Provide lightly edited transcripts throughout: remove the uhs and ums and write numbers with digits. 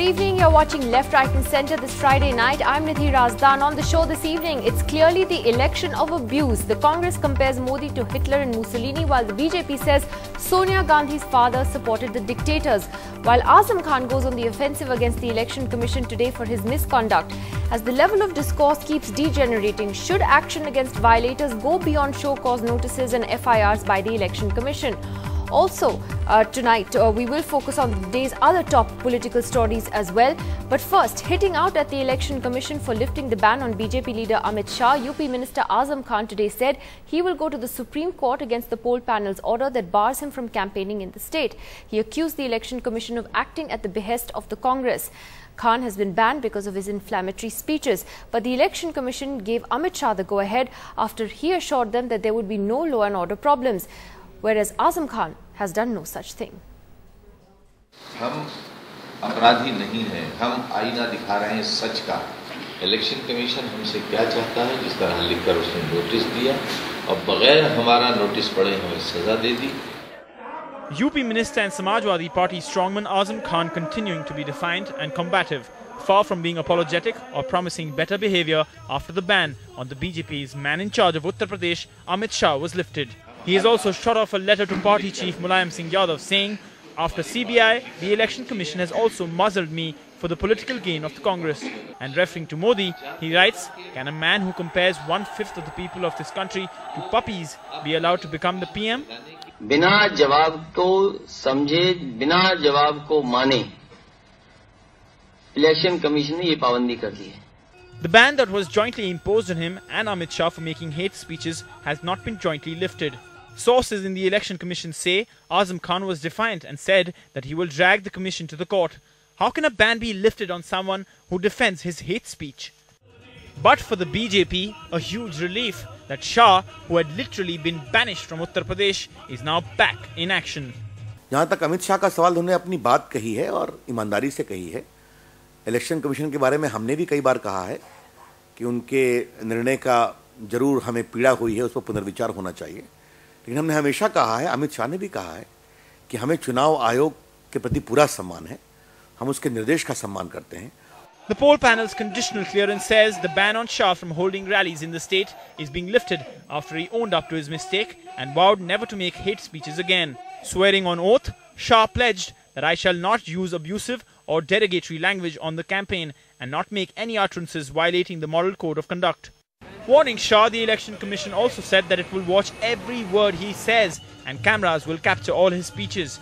evening. You're watching Left, Right and Centre this Friday night. I'm Nidhi Razdan. On the show this evening, it's clearly the election of abuse. The Congress compares Modi to Hitler and Mussolini, while the BJP says Sonia Gandhi's father supported the dictators. While Azam Khan goes on the offensive against the Election Commission today for his misconduct. As the level of discourse keeps degenerating, should action against violators go beyond show cause notices and FIRs by the Election Commission? Also, tonight we will focus on the day's other top political stories as well. But first, hitting out at the Election Commission for lifting the ban on BJP leader Amit Shah, UP Minister Azam Khan today said he will go to the Supreme Court against the poll panel's order that bars him from campaigning in the state. He accused the Election Commission of acting at the behest of the Congress. Khan has been banned because of his inflammatory speeches, but the Election Commission gave Amit Shah the go-ahead after he assured them that there would be no law and order problems. Whereas Azam Khan has done no such thing. हम अपराधी नहीं हैं, हम आईना दिखा रहे हैं सच का। इलेक्शन कमीशन हमसे क्या चाहता है, जिस तरह लिखकर उसने नोटिस दिया और बगैर हमारा नोटिस पढ़े हमें सजा दे दी। UP Minister and Samajwadi Party strongman Azam Khan continuing to be defiant and combative, far from being apologetic or promising better behavior after the ban on the BJP's man in charge of Uttar Pradesh, Amit Shah, was lifted. He has also shot off a letter to party chief Mulayam Singh Yadav saying, after CBI, the Election Commission has also muzzled me for the political gain of the Congress. And referring to Modi, he writes, can a man who compares 1/5 of the people of this country to puppies be allowed to become the PM? बिना जवाब को समझे, बिना जवाब को माने, election commission ने ये पाबंदी कर दी है। The ban that was jointly imposed on him and Amit Shah for making hate speeches has not been jointly lifted. Sources in the Election Commission say Azam Khan was defiant and said that he will drag the commission to the court. How can a ban be lifted on someone who defends his hate speech? But for the BJP, a huge relief that Shah, who had literally been banished from Uttar Pradesh, is now back in action. जहाँ तक अमित शाह का सवाल, उन्होंने अपनी बात कही है और ईमानदारी से कही है। इलेक्शन कमीशन के बारे में हमने भी कई बार कहा है कि उनके निर्णय का जरूर हमें पीड़ा हुई है, उस पर पुनर्विचार होना चाहिए। लेकिन हमने हमेशा कहा है, अमित शाह ने भी कहा है कि हमें चुनाव आयोग के प्रति पूरा सम्मान है, हम उसके निर्देश का सम्मान करते हैं। The poll panel's conditional clearance says the ban on Shah from holding rallies in the state is being lifted after he owned up to his mistake and vowed never to make hate speeches again. Swearing on oath, Shah pledged that I shall not use abusive or derogatory language on the campaign and not make any utterances violating the moral code of conduct. Warning Shah, the Election Commission also said that it will watch every word he says and cameras will capture all his speeches.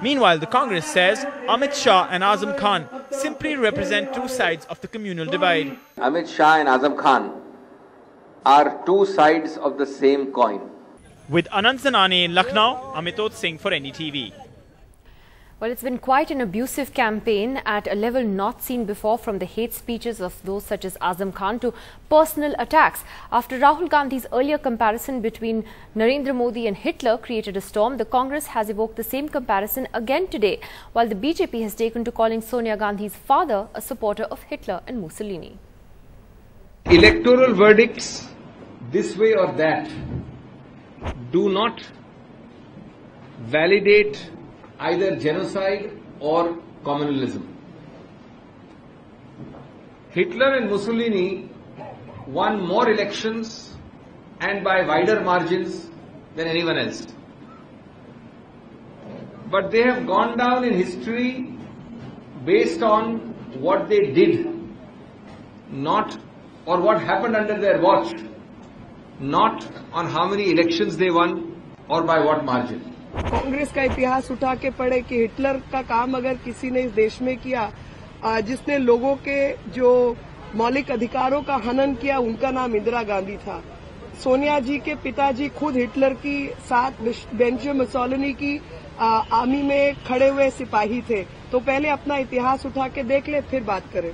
Meanwhile, the Congress says Amit Shah and Azam Khan simply represent two sides of the communal divide. Amit Shah and Azam Khan are two sides of the same coin. With Anand Zanane in Lucknow, Amitoj Singh for NDTV. Well, it's been quite an abusive campaign at a level not seen before, from the hate speeches of those such as Azam Khan to personal attacks. After Rahul Gandhi's earlier comparison between Narendra Modi and Hitler created a storm, the Congress has evoked the same comparison again today, while the BJP has taken to calling Sonia Gandhi's father a supporter of Hitler and Mussolini. Electoral verdicts this way or that do not validate either genocide or communalism. Hitler and Mussolini won more elections and by wider margins than anyone else. But they have gone down in history based on what they did, not or what happened under their watch, not on how many elections they won or by what margin. Congress का इतिहास उठा के पढ़े कि Hitler का काम अगर किसी ने इस देश में किया, जिसने लोगों के जो मौलिक अधिकारों का हनन किया, उनका नाम इंदिरा गांधी था। सोनिया जी के पिताजी खुद हिटलर की साथ बेंजो मुसोलिनी की आर्मी में खड़े हुए सिपाही थे। तो पहले अपना इतिहास उठा के देख ले, फिर बात करें।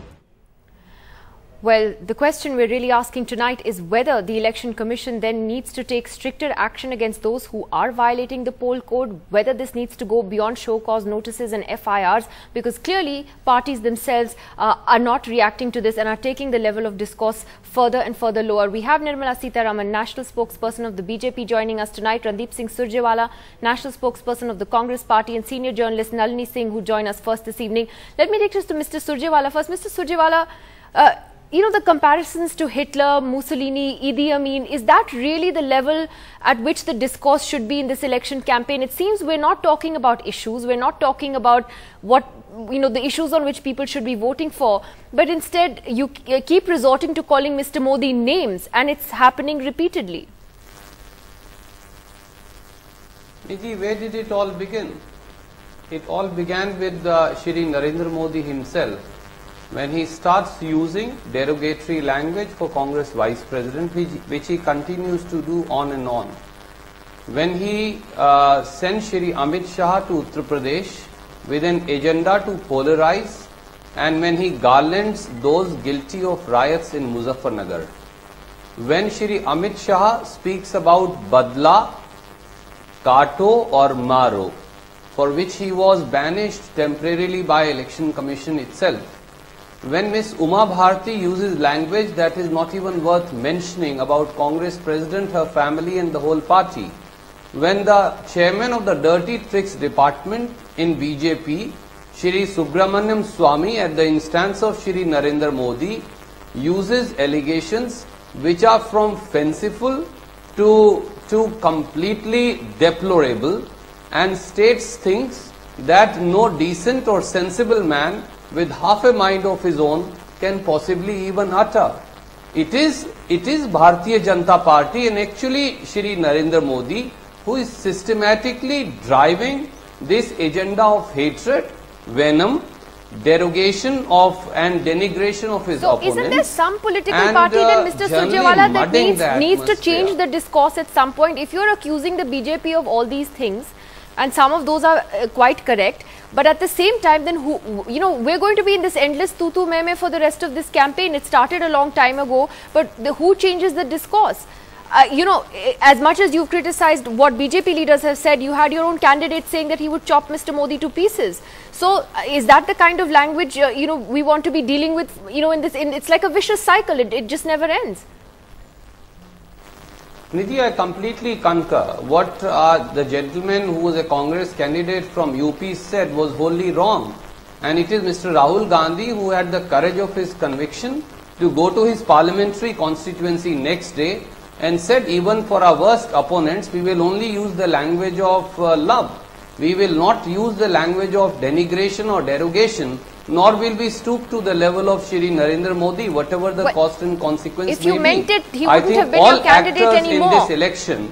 Well, the question we're really asking tonight is whether the Election Commission then needs to take stricter action against those who are violating the poll code, whether this needs to go beyond show cause notices and FIRs, because clearly parties themselves are not reacting to this and are taking the level of discourse further and further lower. We have Nirmala Sitharaman, national spokesperson of the BJP, joining us tonight, Randeep Singh Surjewala, national spokesperson of the Congress party, and senior journalist Nalini Singh, who join us first this evening. Let me take this to Mr. Surjewala first. Mr. Surjewala, you know, the comparisons to Hitler, Mussolini, Idi Amin, is that really the level at which the discourse should be in this election campaign? It seems we're not talking about issues, we're not talking about what, you know, the issues on which people should be voting for, but instead you keep resorting to calling Mr. Modi names, and it's happening repeatedly. Nidhi, where did it all begin? It all began with Shri Narendra Modi himself, when he starts using derogatory language for Congress Vice President, which he continues to do on and on. When he sent Shri Amit Shah to Uttar Pradesh with an agenda to polarize, and when he garlands those guilty of riots in Muzaffarnagar. When Shri Amit Shah speaks about Badla, Kato or Maro, for which he was banished temporarily by Election Commission itself. When Ms. Uma Bharti uses language that is not even worth mentioning about Congress President, her family and the whole party. When the chairman of the Dirty Tricks Department in BJP, Shri Subramaniam Swamy, at the instance of Shri Narendra Modi, uses allegations which are from fanciful to completely deplorable, and states things that no decent or sensible man with half a mind of his own can possibly even utter. It is Bharatiya Janata Party and actually Shri Narendra Modi who is systematically driving this agenda of hatred, venom, derogation of and denigration of his opponents. So isn't there some political party then, Mr. Surjewala, that needs to change the discourse at some point? If you're accusing the BJP of all these things, and some of those are quite correct, but at the same time, then who, you know, we're going to be in this endless tutu meme for the rest of this campaign. It started a long time ago, but who changes the discourse? You know, as much as you've criticized what BJP leaders have said, you had your own candidate saying that he would chop Mr. Modi to pieces. So is that the kind of language, you know, we want to be dealing with, you know, it's like a vicious cycle. It just never ends. Nidhi, I completely concur. What the gentleman who was a Congress candidate from UP said was wholly wrong. And it is Mr. Rahul Gandhi who had the courage of his conviction to go to his parliamentary constituency next day and said, even for our worst opponents, we will only use the language of love. We will not use the language of denigration or derogation, nor will we stoop to the level of Shri Narendra Modi, whatever the cost and consequence may be. If you meant it, he wouldn't have been your candidate anymore. In this election,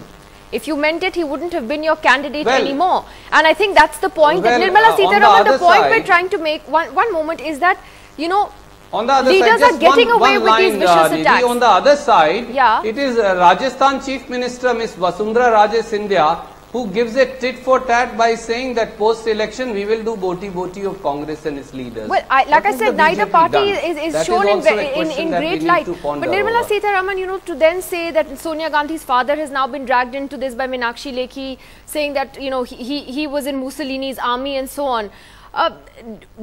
if you meant it, he wouldn't have been your candidate anymore. And I think that's the point that Nirmala Sitharaman, the point we're trying to make, one moment, is that, you know, on the other leaders side, are getting away with these vicious attacks. On the other side, it is Rajasthan Chief Minister Ms. Vasundhara Raje Scindia who gives a tit for tat by saying that post-election we will do boti-boti of Congress and its leaders. Well, like I said, neither party is shown in great light. But Nirmala Sitharaman, you know, to then say that Sonia Gandhi's father has now been dragged into this by Meenakshi Lekhi, saying that, you know, he was in Mussolini's army and so on.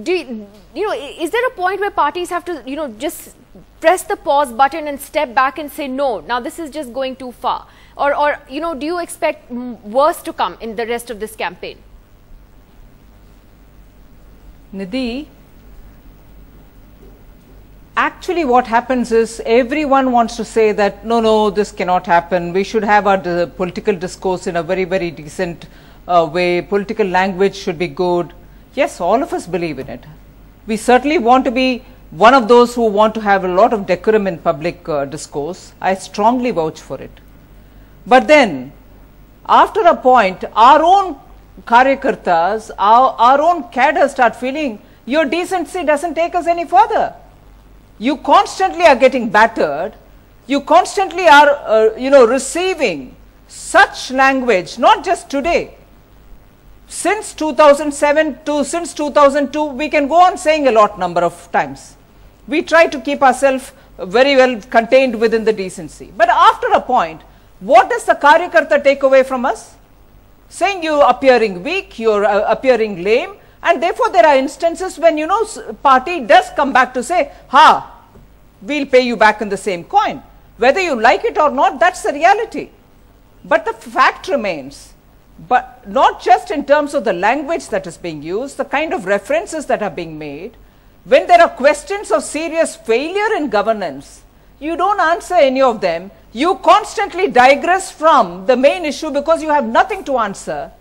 You know, is there a point where parties have to, you know, just press the pause button and step back and say, no, now this is just going too far? Or you know, do you expect worse to come in the rest of this campaign? Nidhi, actually what happens is everyone wants to say that, no, this cannot happen. We should have our political discourse in a very, very decent way. Political language should be good. Yes, all of us believe in it. We certainly want to be one of those who want to have a lot of decorum in public discourse. I strongly vouch for it. But then, after a point, our own karyakartas, our own cadres start feeling your decency doesn't take us any further. You constantly are getting battered. You constantly are, you know, receiving such language, not just today. Since 2007 to since 2002, we can go on saying a lot number of times. We try to keep ourselves very well contained within the decency. But after a point, what does the Karyakarta take away from us? Saying you are appearing weak, you are appearing lame, and therefore there are instances when, you know, party does come back to say, ha, we'll pay you back in the same coin. Whether you like it or not, that's the reality. But the fact remains, but not just in terms of the language that is being used, the kind of references that are being made, when there are questions of serious failure in governance, you don't answer any of them. You constantly digress from the main issue because you have nothing to answer.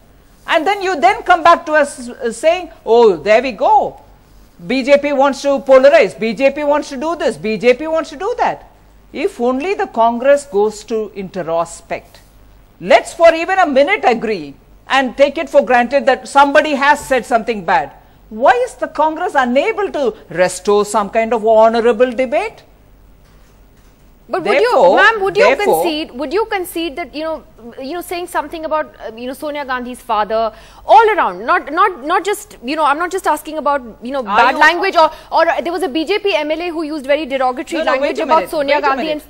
And then you then come back to us saying, oh, there we go. BJP wants to polarize. BJP wants to do this. BJP wants to do that. If only the Congress goes to introspect. Let's for even a minute agree and take it for granted that somebody has said something bad. Why is the Congress unable to restore some kind of honorable debate? But would you concede that, you know, saying something about, Sonia Gandhi's father all around, not just, I'm not just asking about, bad language, or there was a BJP MLA who used very derogatory language about Sonia Gandhi and,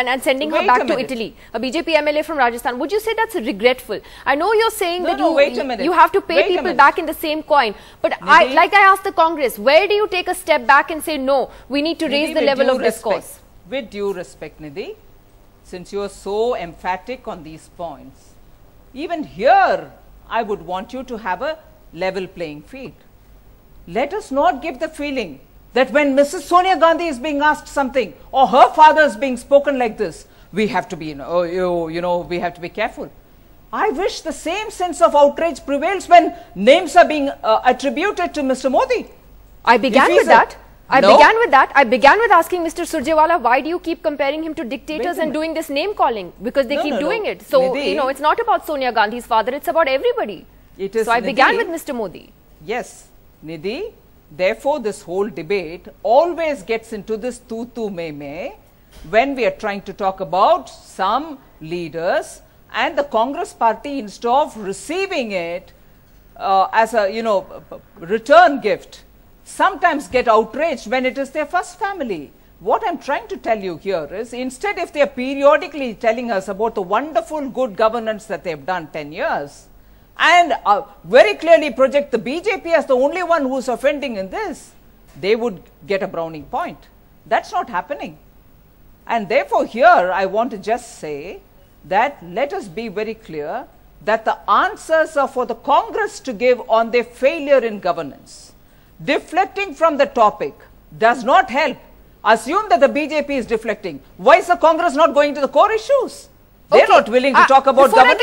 and sending her back to Italy, a BJP MLA from Rajasthan. Would you say that's regretful? I know you're saying that you have to pay people back in the same coin, but like I asked the Congress, where do you take a step back and say, no, we need to raise the level of discourse? With due respect, Nidhi, since you are so emphatic on these points, even here I would want you to have a level playing field. Let us not give the feeling that when Mrs. Sonia Gandhi is being asked something or her father is being spoken like this, we have to be, we have to be careful. I wish the same sense of outrage prevails when names are being attributed to Mr. Modi. I began with that. I began with asking Mr. Surjewala, why do you keep comparing him to dictators and doing this name calling? Because they keep doing it. So, Nidhi, it's not about Sonia Gandhi's father, it's about everybody. It is. So I began with Mr. Modi. Yes, Nidhi. Therefore, this whole debate always gets into this tu me when we are trying to talk about some leaders and the Congress party, instead of receiving it as a, return gift, sometimes get outraged when it is their first family. What I'm trying to tell you here is, instead if they are periodically telling us about the wonderful good governance that they've done 10 years and very clearly project the BJP as the only one who's offending in this, they would get a browning point. That's not happening. And therefore here I want to just say that let us be very clear that the answers are for the Congress to give on their failure in governance. Deflecting from the topic does not help. Assume that the BJP is deflecting. Why is the Congress not going to the core issues? They're not willing to talk about governance.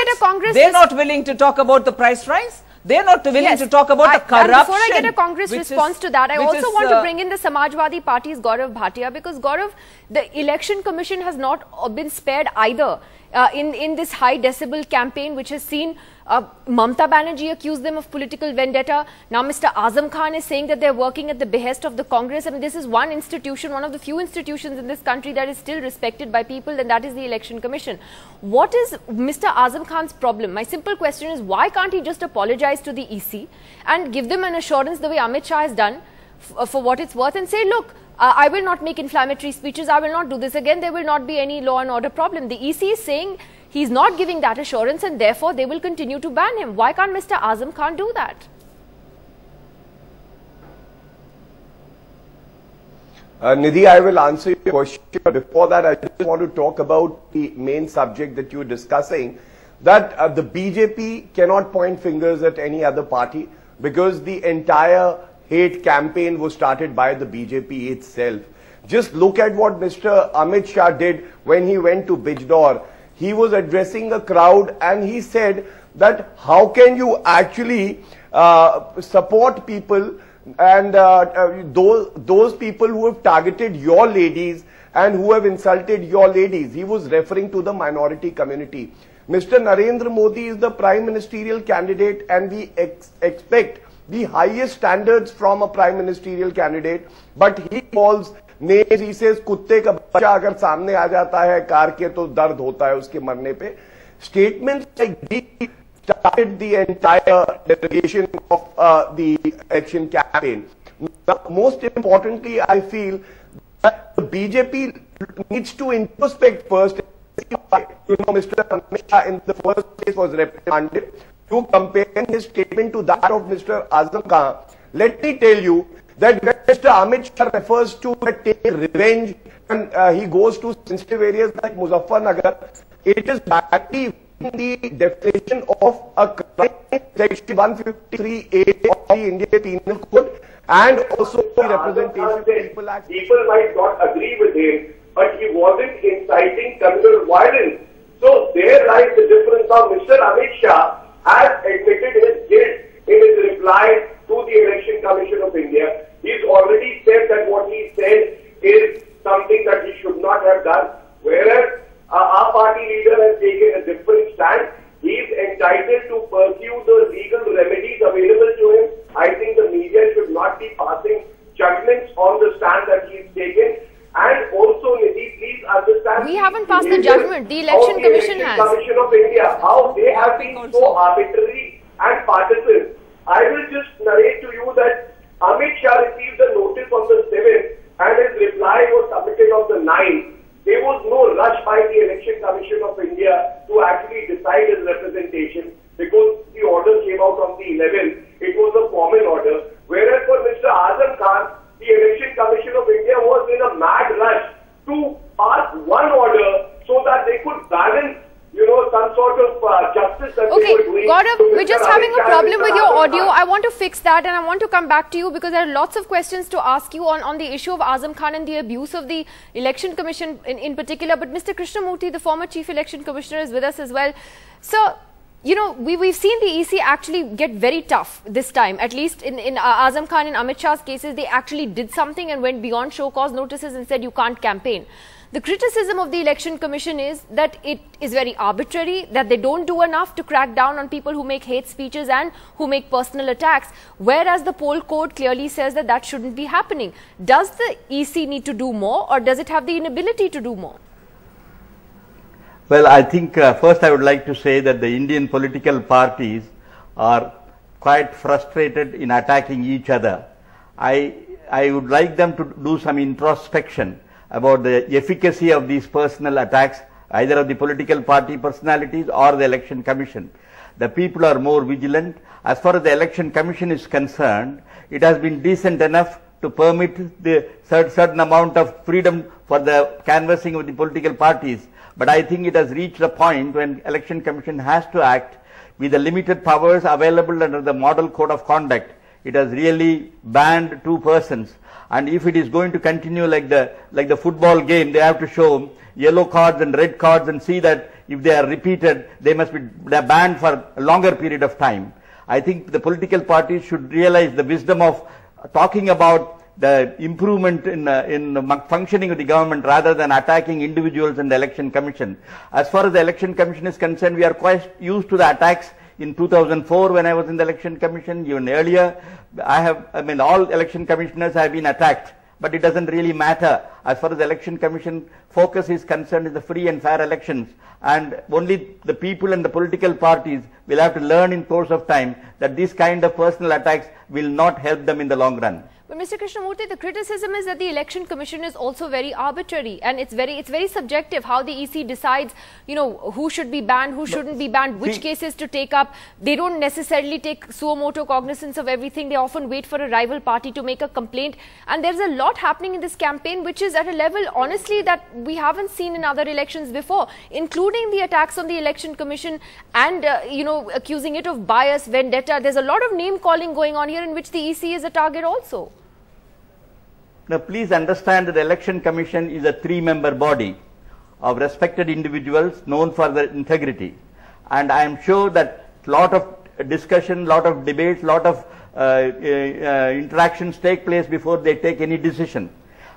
They're not willing to talk about the price rise. They're not willing to talk about the corruption. Before I get a Congress response to that, I also want to bring in the Samajwadi Party's Gaurav Bhatia, because Gaurav, the Election Commission has not been spared either in this high decibel campaign, which has seen Mamata Banerjee accuse them of political vendetta. Now Mr. Azam Khan is saying that they're working at the behest of the Congress. I mean, this is one institution, one of the few institutions in this country that is still respected by people, and that is the Election Commission. What is Mr. Azam Khan's problem? My simple question is, why can't he just apologize to the EC and give them an assurance the way Amit Shah has done for what it's worth, and say, look, I will not make inflammatory speeches, I will not do this again, there will not be any law and order problem. The EC is saying he's not giving that assurance and therefore they will continue to ban him. Why can't Mr. Azam Khan do that? Nidhi, I will answer your question. Before that, I just want to talk about the main subject that you were discussing, that the BJP cannot point fingers at any other party because the entire hate campaign was started by the BJP itself. Just look at what Mr. Amit Shah did when he went to Bijdor. He was addressing a crowd and he said that how can you actually support people and those people who have targeted your ladies and who have insulted your ladies. He was referring to the minority community. Mr. Narendra Modi is the prime ministerial candidate and we expect the highest standards from a prime ministerial candidate, but he calls names. He says कुत्ते का बच्चा अगर सामने आ जाता है car के तो दर्द होता है उसके मरने पे. Statements like these started the entire delegation of the election campaign. Now, most importantly, I feel that the BJP needs to introspect first. Mr. Amit Shah in the first place was reprimanded. To compare his statement to that of Mr. Azam Khan, let me tell you that when Mr. Amit Shah refers to taking revenge and he goes to sensitive areas like Muzaffarnagar, it is badly in the definition of a crime, section 153A of the Indian Penal Code, and also the Representation of People Act. People might not agree with him, but he wasn't inciting communal violence. So there lies the difference of Mr. Amit Shah has admitted his guilt in his reply to the Election Commission of India. He's already said that what he said is something that he should not have done, whereas our party leader has taken a different stand. He's entitled to pursue the legal remedies available to him. I think the media should not be passing judgments on the stand that he's taken. And also, Nidhi, please understand. We haven't passed the judgment. The Election Commission has. Commission of India, how they have been so arbitrary and partisan. I will just narrate to you that Amit Shah received a notice on the 7th and his reply was submitted on the 9th. There was no rush by the Election Commission of India to actually decide his representation because the order came out on the 11th. It was a formal order. Whereas for Mr. Azam Khan, the Election Commission of India was in a mad rush to pass one order so that they could balance, some sort of justice that okay, they were doing. Gaurav, we're just having a problem with your audio. I want to fix that and I want to come back to you because there are lots of questions to ask you on the issue of Azam Khan and the abuse of the Election Commission in particular. But Mr. Krishnamurthy, the former Chief Election Commissioner, is with us as well. So, we've seen the EC actually get very tough this time. At least in Azam Khan and Amit Shah's cases, they actually did something and went beyond show cause notices and said you can't campaign. The criticism of the Election Commission is that it is very arbitrary, that they don't do enough to crack down on people who make hate speeches and who make personal attacks, whereas the poll code clearly says that that shouldn't be happening. Does the EC need to do more, or does it have the inability to do more? Well, I think first I would like to say that the Indian political parties are quite frustrated in attacking each other. I would like them to do some introspection about the efficacy of these personal attacks, either of the political party personalities or the Election Commission. The people are more vigilant. As far as the Election Commission is concerned, it has been decent enough to permit the certain amount of freedom for the canvassing of the political parties. But I think it has reached a point when Election Commission has to act with the limited powers available under the Model Code of Conduct. It has really banned 2 persons. And if it is going to continue like the football game, they have to show yellow cards and red cards and see that if they are repeated, they must be banned for a longer period of time. I think the political parties should realize the wisdom of talking about the improvement in functioning of the government rather than attacking individuals in the Election Commission. As far as the Election Commission is concerned, we are quite used to the attacks. In 2004, when I was in the Election Commission, even earlier, all election commissioners have been attacked, but it doesn't really matter. As far as the Election Commission focus is concerned, is the free and fair elections, and only the people and the political parties will have to learn in course of time that this kind of personal attacks will not help them in the long run. But Mr. Krishnamurthy, the criticism is that the Election Commission is also very arbitrary and it's very subjective how the EC decides, who should be banned, who shouldn't be banned, which cases to take up. They don't necessarily take suo motu cognizance of everything. They often wait for a rival party to make a complaint. And there's a lot happening in this campaign which is at a level, honestly, that we haven't seen in other elections before, including the attacks on the Election Commission and, accusing it of bias, vendetta. There's a lot of name calling going on here in which the EC is a target also. Now, please understand that the Election Commission is a 3-member body of respected individuals known for their integrity. And I am sure that a lot of discussion, lot of debates, lot of interactions take place before they take any decision.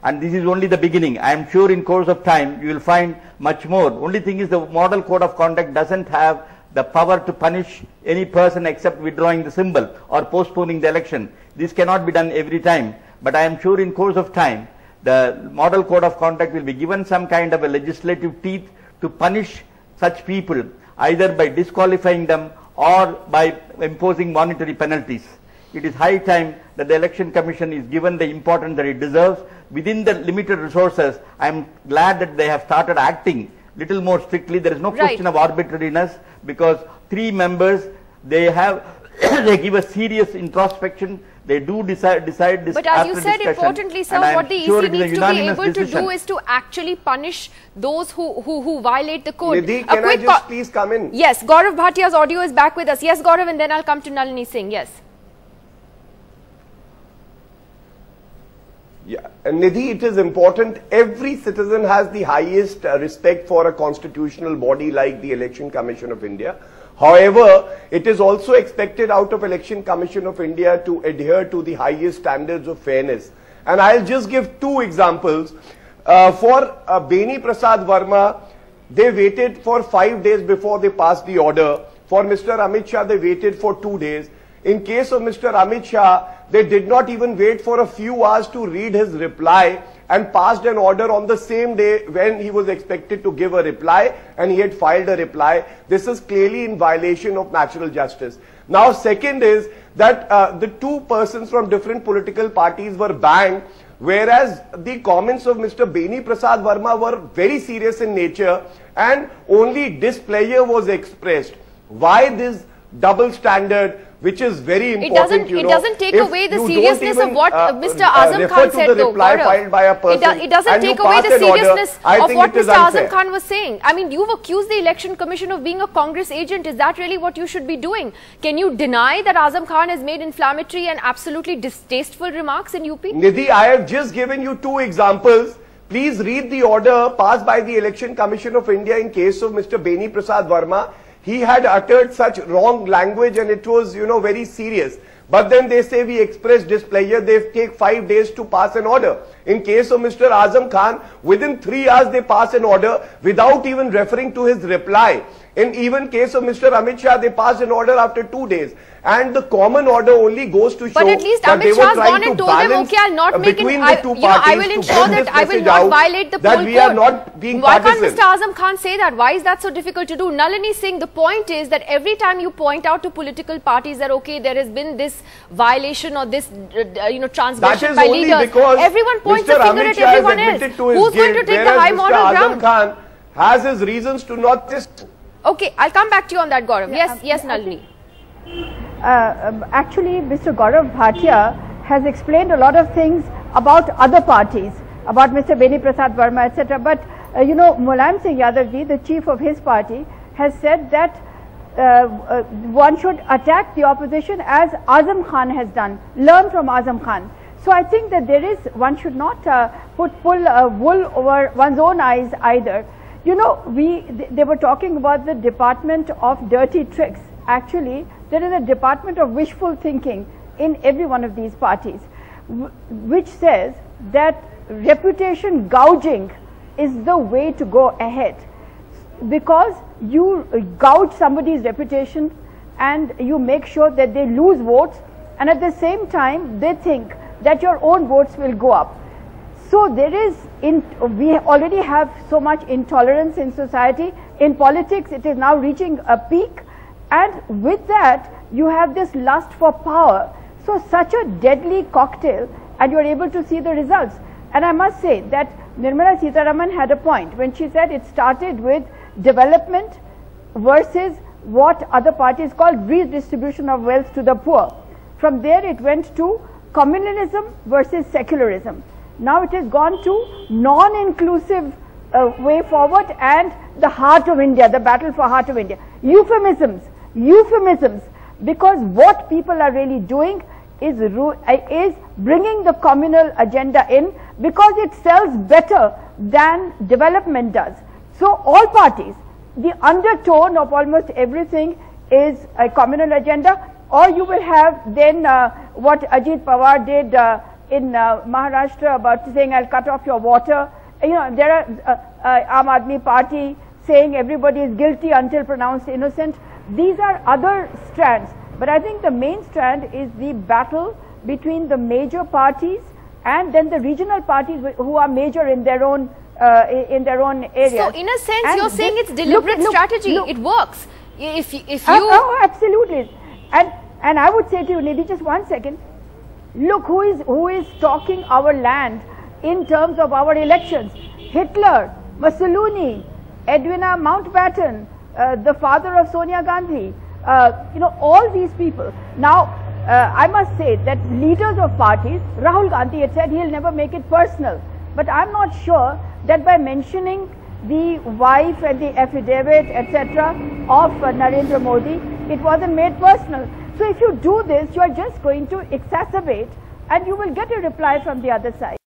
And this is only the beginning. I am sure in course of time you will find much more. Only thing is the Model Code of Conduct doesn't have the power to punish any person except withdrawing the symbol or postponing the election. This cannot be done every time. But I am sure in course of time, the Model Code of Conduct will be given some kind of a legislative teeth to punish such people, either by disqualifying them or by imposing monetary penalties. it is high time that the Election Commission is given the importance that it deserves. Within the limited resources, I am glad that they have started acting little more strictly. There is no question of arbitrariness, because 3 members, they have they give a serious introspection. They do decide this. But as you said, importantly, sir, what the EC needs to be able to do is to actually punish those who violate the code. Nidhi, can I just please come in? Yes, Gaurav Bhatia's audio is back with us. Yes, Gaurav, and then I'll come to Nalini Singh. Yes. Yeah, and Nidhi, it is important. Every citizen has the highest respect for a constitutional body like the Election Commission of India. However, it is also expected out of Election Commission of India to adhere to the highest standards of fairness. And I'll just give 2 examples. For Beni Prasad Verma, they waited for 5 days before they passed the order. For Mr. Amit Shah, they waited for 2 days. In case of Mr. Amit Shah, they did not even wait for a few hours to read his reply and passed an order on the same day when he was expected to give a reply, and he had filed a reply. This is clearly in violation of natural justice. Now, second is that the 2 persons from different political parties were banned, whereas the comments of Mr. Beni Prasad Verma were very serious in nature and only displeasure was expressed. Why this double standard, which is very important? It doesn't take away the seriousness of what Mr. Azam Khan said, though. It doesn't take away the seriousness of what Mr. Azam Khan was saying. I mean, you've accused the Election Commission of being a Congress agent. Is that really what you should be doing? Can you deny that Azam Khan has made inflammatory and absolutely distasteful remarks in UP? Nidhi, I have just given you 2 examples. Please read the order passed by the Election Commission of India in case of Mr. Beni Prasad Verma. He had uttered such wrong language and it was, very serious. But then they say we express displeasure, they take 5 days to pass an order. In case of Mr. Azam Khan, within 3 hours they pass an order without even referring to his reply. In even case of Mr. Amit Shah, they passed an order after 2 days. And the common order only goes to show but at least that Amit they were Shah's trying gone and to told them, balance okay, I'll not make between it, the 2 parties I will ensure that I will not violate the poll code. We are not being Why partisan. can't Mr. Azam Khan say that? Why is that so difficult to do? Nalini Singh, the point is that every time you point out to political parties that, okay, there has been this violation or this, transgression by leaders, everyone points a finger at everyone else. Who's going to take the high moral ground? Azam Khan has his reasons to not just... Okay, I'll come back to you on that, Gaurav. Yes, Nalini. Actually, Mr. Gaurav Bhatia has explained a lot of things about other parties, about Mr. Beni Prasad Verma, etc. But, Mulayam Singh Yadav ji, the chief of his party, has said that one should attack the opposition as Azam Khan has done, learn from Azam Khan. So I think that one should not pull wool over one's own eyes either. They were talking about the department of dirty tricks. Actually, there is a department of wishful thinking in every one of these parties, which says that reputation gouging is the way to go ahead, because you gouge somebody's reputation and you make sure that they lose votes, and at the same time they think that your own votes will go up. So we already have so much intolerance in society. In politics, it is now reaching a peak. And with that, you have this lust for power. So such a deadly cocktail, and you're able to see the results. And I must say that Nirmala Sitharaman had a point when she said it started with development versus what other parties call redistribution of wealth to the poor. From there it went to communalism versus secularism. Now it has gone to non-inclusive way forward and the heart of India, the battle for heart of India. Euphemisms, because what people are really doing is bringing the communal agenda in, because it sells better than development does. So all parties, the undertone of almost everything is a communal agenda, or you will have then what Ajit Pawar did in Maharashtra about saying, I'll cut off your water. There are Aam Aadmi Party saying everybody is guilty until pronounced innocent. These are other strands. But I think the main strand is the battle between the major parties and then the regional parties who are major in their own areas. So in a sense, you're saying it's deliberate strategy. It works. If you oh, absolutely. And And I would say to you, Nidhi, just 1 second, look who is talking our land in terms of our elections. Hitler, Mussolini, Edwina Mountbatten, the father of Sonia Gandhi, all these people. Now, I must say that leaders of parties, Rahul Gandhi had said he'll never make it personal. But I'm not sure that by mentioning the wife and the affidavit, etc., of Narendra Modi, it wasn't made personal. So if you do this, you are just going to exacerbate and you will get a reply from the other side.